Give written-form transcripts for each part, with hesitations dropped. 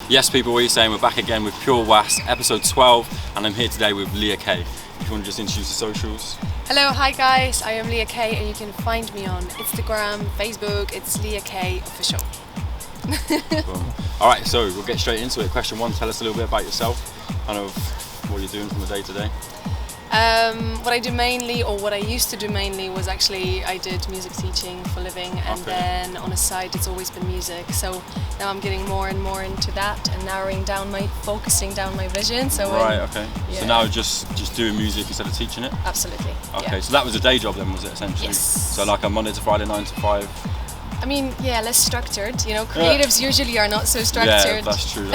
Yes, people, what are you saying? We're back again with Purewass, episode 12, and I'm here today with Lea Kay. If you want to just introduce your socials. Hello, hi guys, I am Lea Kay and you can find me on Instagram, Facebook, it's Lea Kay Official. Alright, so we'll get straight into it. Question 1, tell us a little bit about yourself, kind of what you're doing from the day to day. What I do mainly, or what I used to do mainly, was actually I did music teaching for a living, and then on the side it's always been music. So now I'm getting more and more into that and focusing down my vision. So So now just doing music instead of teaching it? Absolutely. Okay, so that was a day job then, was it, essentially? Yes. So like a Monday to Friday, 9 to 5? I mean, yeah, less structured. You know, creatives usually are not so structured. Yeah, that's true.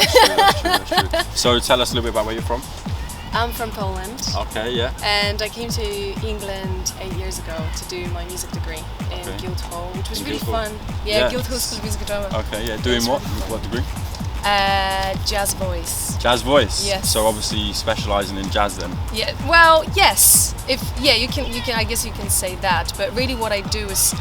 So tell us a little bit about where you're from. I'm from Poland. Okay, yeah. And I came to England 8 years ago to do my music degree in Guildhall, which was really fun. Yeah, Guildhall School of Music and Drama. Okay, yeah. Doing what? What degree? Jazz voice. Jazz voice. Yes. So obviously specialising in jazz then. Yeah. Well, yes. You can. I guess you can say that. But really, what I do is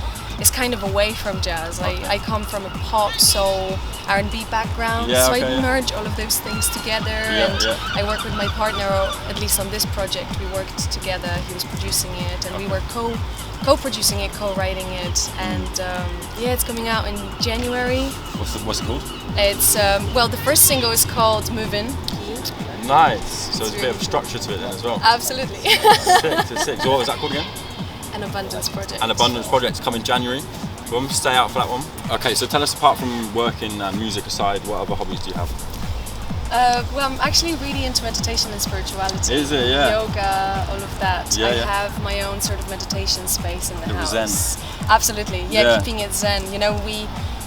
kind of away from jazz. I come from a pop, soul, R&B background, so I merge all of those things together, and I work with my partner, or at least on this project we worked together. He was producing it and we were co-producing it, co-writing it, and it's coming out in January. What's it called? It's the first single is called Movin'. Nice. So there's a bit of structure to it then as well. Absolutely. Sick. So what was that called again? An Abundance Project. An Abundance Project coming January. Boom, stay out for that one. Okay, so tell us, apart from working and music aside, what other hobbies do you have? I'm actually really into meditation and spirituality. Is it? Yeah. Yoga, all of that. I have my own sort of meditation space in the house. Zen. Absolutely. Yeah, keeping it zen. You know,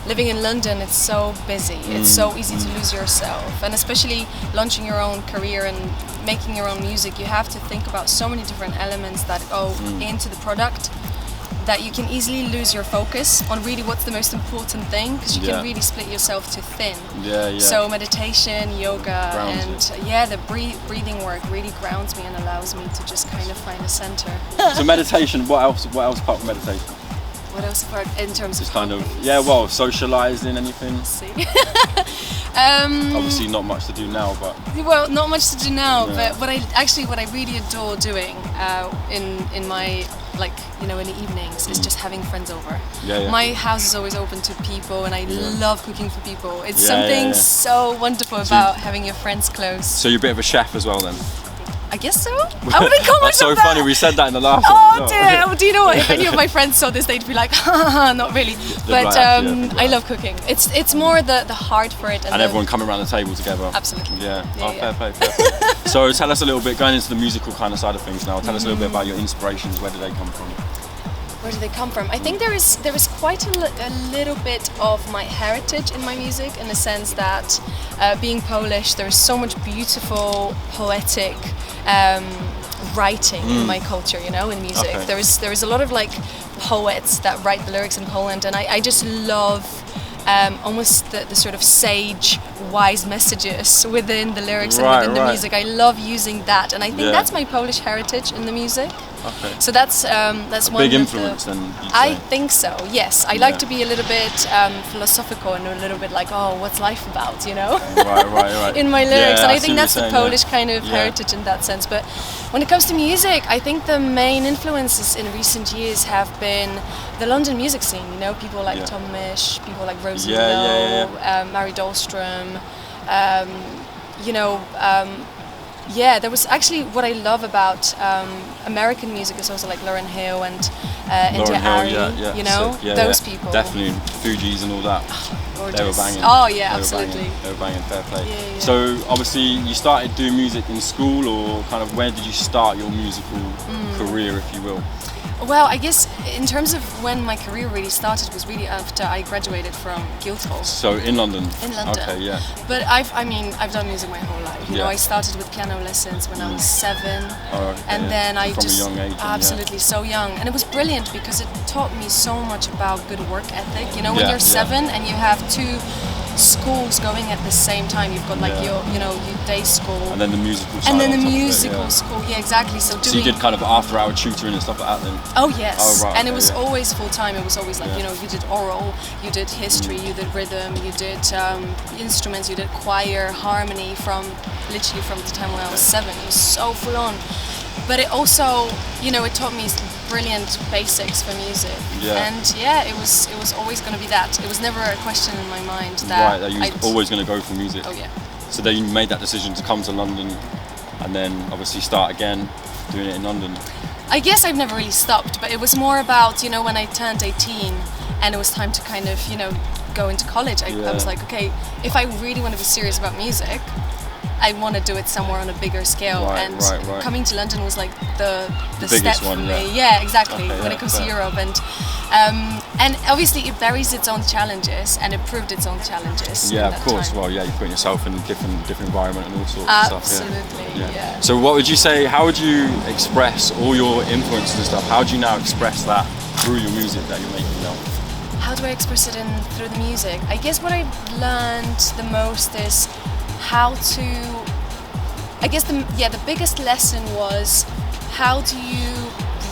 living in London, it's so busy. It's so easy to lose yourself, and especially launching your own career and making your own music, you have to think about so many different elements that go into the product, that you can easily lose your focus on really what's the most important thing, because you can really split yourself too thin. So meditation, yoga, the breathing work really grounds me and allows me to just kind of find a center. So meditation, what else apart from meditation? What else apart in terms just of kind hobbies? of socialising, anything? See. Obviously not much to do now, but not much to do now. But what I really adore doing in my in the evenings is just having friends over. My house is always open to people, and I love cooking for people. It's something so wonderful about having your friends close. So you're a bit of a chef as well then? I guess so. I wouldn't call myself That's so funny, we said that in the last one. Dear, do you know what? If any of my friends saw this, they'd be like, not really. But I love cooking. It's more the heart for it. And everyone coming around the table together. Absolutely. Fair play. So tell us a little bit, going into the musical kind of side of things now, tell us a little bit about your inspirations. Where do they come from? Where do they come from? I think there is quite a little bit of my heritage in my music, in the sense that being Polish, there is so much beautiful, poetic writing in my culture, in music. There is a lot of poets that write the lyrics in Poland, and I just love almost the sort of sage, wise messages within the lyrics and within the music. I love using that, and I think that's my Polish heritage in the music. So that's one big influence then. I think so. Yes, I like to be a little bit philosophical and a little bit what's life about, Right. in my lyrics, and I think that's the Polish kind of heritage in that sense. But when it comes to music, I think the main influences in recent years have been the London music scene. People like Tom Misch, people like Rosie Lowe, Mary Dahlstrom. There was actually, what I love about American music is also like Lauryn Hill and India Arie, those people. Definitely, Fugees and all that. Gorgeous. They were banging. Oh yeah, absolutely. They were banging, fair play. So obviously you started doing music in school, or kind of where did you start your musical career, if you will? Well, I guess in terms of when my career really started was really after I graduated from Guildhall. So in London? In London. Okay, yeah. But I've done music my whole life. I started with piano lessons when I was 7. And then I from a young age. Absolutely, so young. And it was brilliant because it taught me so much about good work ethic. When you're 7 and you have two schools going at the same time. You've got like your day school, and then the musical side and then on the top of it, musical school. Yeah, exactly. So you did kind of after-hour tutoring and stuff like that then? Oh yes. Oh, right, and it was always full time. It was always like you did oral, you did history, you did rhythm, you did instruments, you did choir, harmony literally from the time when I was 7. It was so full on. But it also, it taught me brilliant basics for music. Yeah. And it was always going to be that. It was never a question in my mind that you was always going to go for music. Oh yeah. So then you made that decision to come to London, and then obviously start again doing it in London. I guess I've never really stopped, but it was more about, when I turned 18 and it was time to kind of, go into college. I was like, okay, if I really want to be serious about music, I want to do it somewhere on a bigger scale. Right. Coming to London was like the biggest step for one, me. Yeah, exactly. Okay, when it comes to Europe, and obviously it varies its own challenges, and it proved its own challenges. Yeah, of course. Time. Well, you're putting yourself in a different environment and all sorts of stuff. Absolutely. Yeah. So what would you say? How would you express all your influences and stuff? How do you now express that through your music that you're making now? How do I express it through the music? I guess what I've learned the most is how to. I guess the biggest lesson was how do you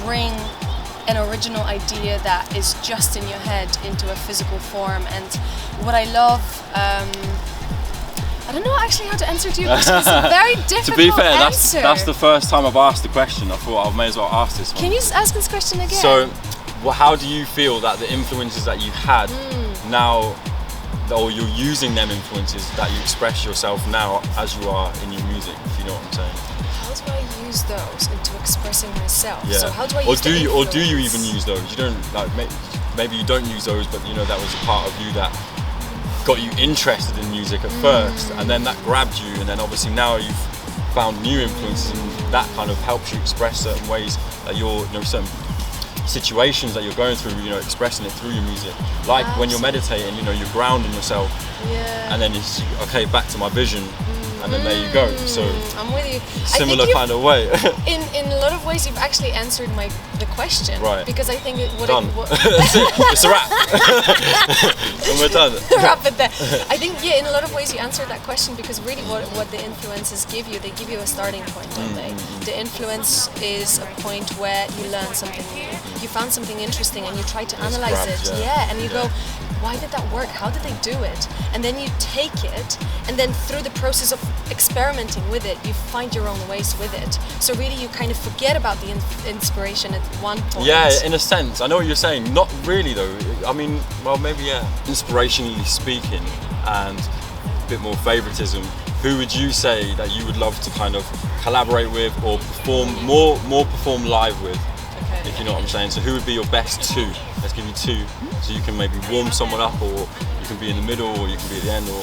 bring an original idea that is just in your head into a physical form. And what I love, I don't know actually how to answer to you question. It's a very difficult To be fair, answer. that's the first time I've asked the question. I thought I may as well ask this one. Can you just ask this question again? So, how do you feel that the influences that you had now, or you're using them influences that you express yourself now as you are in your music, if you know what I'm saying? How do I use those into expressing myself? Yeah. So how do I or use do you even use those? You don't maybe you don't use those, but that was a part of you that got you interested in music at first, and then that grabbed you, and then obviously now you've found new influences, and that kind of helps you express certain ways that you're, certain situations that you're going through, expressing it through your music. Like when you're meditating, you're grounding yourself, and then it's okay, back to my vision, and then there you go. So I'm with you. Similar kind of way. in a lot of ways, you've actually answered the question. Right. Because I think done. It's a wrap. And we're done. Wrap it there. I think in a lot of ways you answered that question, because really what the influences give you, they give you a starting point, don't they? The influence is a point where you learn something new. You found something interesting and you try to analyze it. Yeah. And you go, why did that work? How did they do it? And then you take it, and then through the process of experimenting with it, you find your own ways with it. So really you kind of forget about the inspiration at one point. Yeah, in a sense. I know what you're saying. Not really though. I mean, well, maybe yeah. Inspirationally speaking, and a bit more favoritism, who would you say that you would love to kind of collaborate with or perform perform live with? Okay. If you know what I'm saying. So who would be your best two? Let's give you two, so you can maybe warm someone up, or you can be in the middle, or you can be at the end, or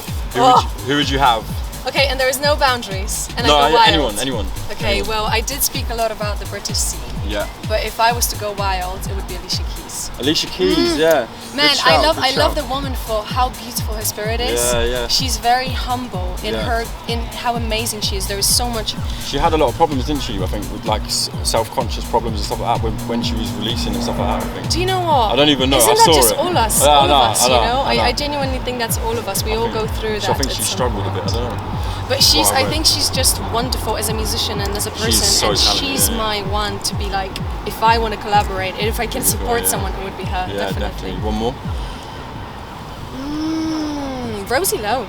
who would you have? Okay, and there is no boundaries, and no, I go wild. anyone. Okay, anyone. well, I did speak a lot about the British scene. Yeah. But if I was to go wild, it would be Alicia Keys. Alicia Keys, yeah. Man, I love the woman for how beautiful her spirit is. Yeah. She's very humble in how amazing she is. There is so much. She had a lot of problems, didn't she? I think with like self-conscious problems and stuff like that when she was releasing and stuff like that. I think. Do you know what? I don't even know. Isn't I that saw just it. all us? I know. I know. I genuinely think that's all of us. We all go through that. I think she struggled a bit. I don't know. But I think she's just wonderful as a musician and as a person. She's so talented, she's my one to be like, if I want to collaborate, if I can support someone, it would be her. Yeah, definitely. One more? Rosie Lowe.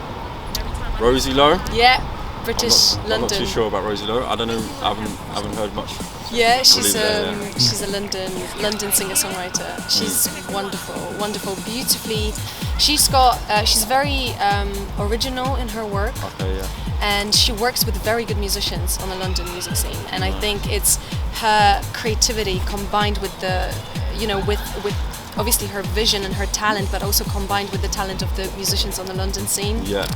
Rosie Lowe? Yeah, British London. I'm not too sure about Rosie Lowe. I don't know. I haven't heard much. Yeah, she's a London singer-songwriter. She's wonderful, beautifully. She's very original in her work. Okay, yeah. And she works with very good musicians on the London music scene. And I think it's her creativity combined with with obviously her vision and her talent, but also combined with the talent of the musicians on the London scene. Yeah.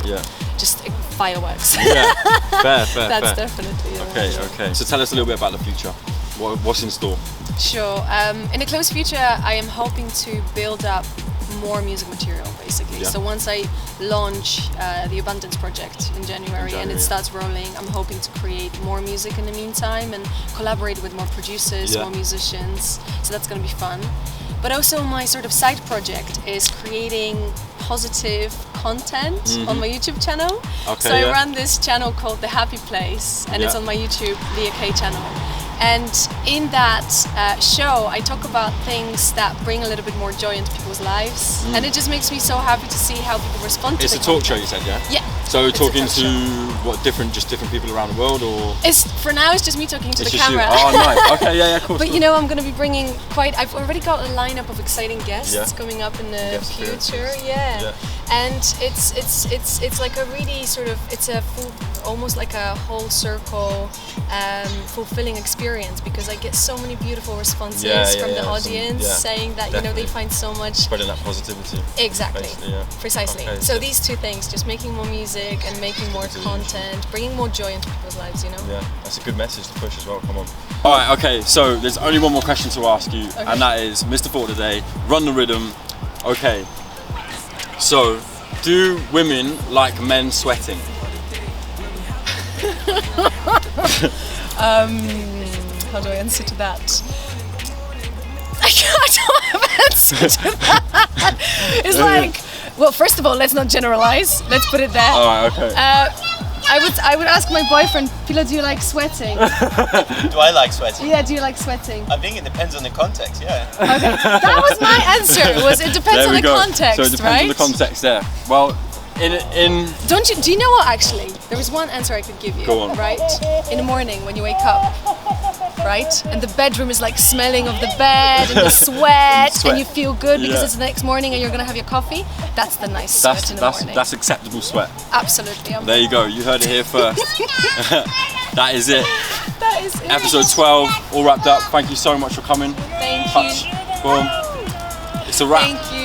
Just fireworks. Yeah, fair. That's definitely Okay. So tell us a little bit about the future. What's in store? Sure. In the close future, I am hoping to build up more music material, basically. Yeah. So once I launch the Abundance project in January and it starts rolling, I'm hoping to create more music in the meantime and collaborate with more producers, more musicians. So that's going to be fun. But also my sort of side project is creating positive content on my YouTube channel. Okay, so I run this channel called The Happy Place, and it's on my YouTube Lea Kay channel. And in that show, I talk about things that bring a little bit more joy into people's lives, and it just makes me so happy to see how people respond to it. It's a talk show, you said, yeah? Yeah. So talking to what, different people around the world, or? For now, it's just me talking to the camera. You. Oh, nice. Okay, yeah, cool. But you know, I'm going to be bringing I've already got a lineup of exciting guests coming up in the future. Yeah. And it's like a really sort of, it's a full, almost like a whole circle fulfilling experience, because I get so many beautiful responses from the audience saying that they find so much, spreading that positivity. Exactly. Precisely. Okay, so these two things, just making more music and making more content, bringing more joy into people's lives, Yeah, that's a good message to push as well. Come on. All right, okay, so there's only one more question to ask you, and that is, Mr. Thought Today, run the rhythm. Okay, so do women like men sweating? How do I answer to that? I don't have an answer to that. It's like, well, first of all, let's not generalize. Let's put it there. All right, okay. I would ask my boyfriend, Pilo, do you like sweating? Do I like sweating? Yeah, do you like sweating? I think it depends on the context, yeah. Okay, that was my answer. It depends on the context, so it depends on the context there. Well, do you know what, actually? There was one answer I could give you. Go on. Right? In the morning when you wake up, right? And the bedroom is like smelling of the bed and the sweat, and you feel good because it's the next morning and you're gonna have your coffee. That's the nice sweat in the morning. That's acceptable sweat. Absolutely. There you go. You heard it here first. That is it. That is it. Episode 12, all wrapped up. Thank you so much for coming. Thank you. Boom. It's a wrap. Thank you.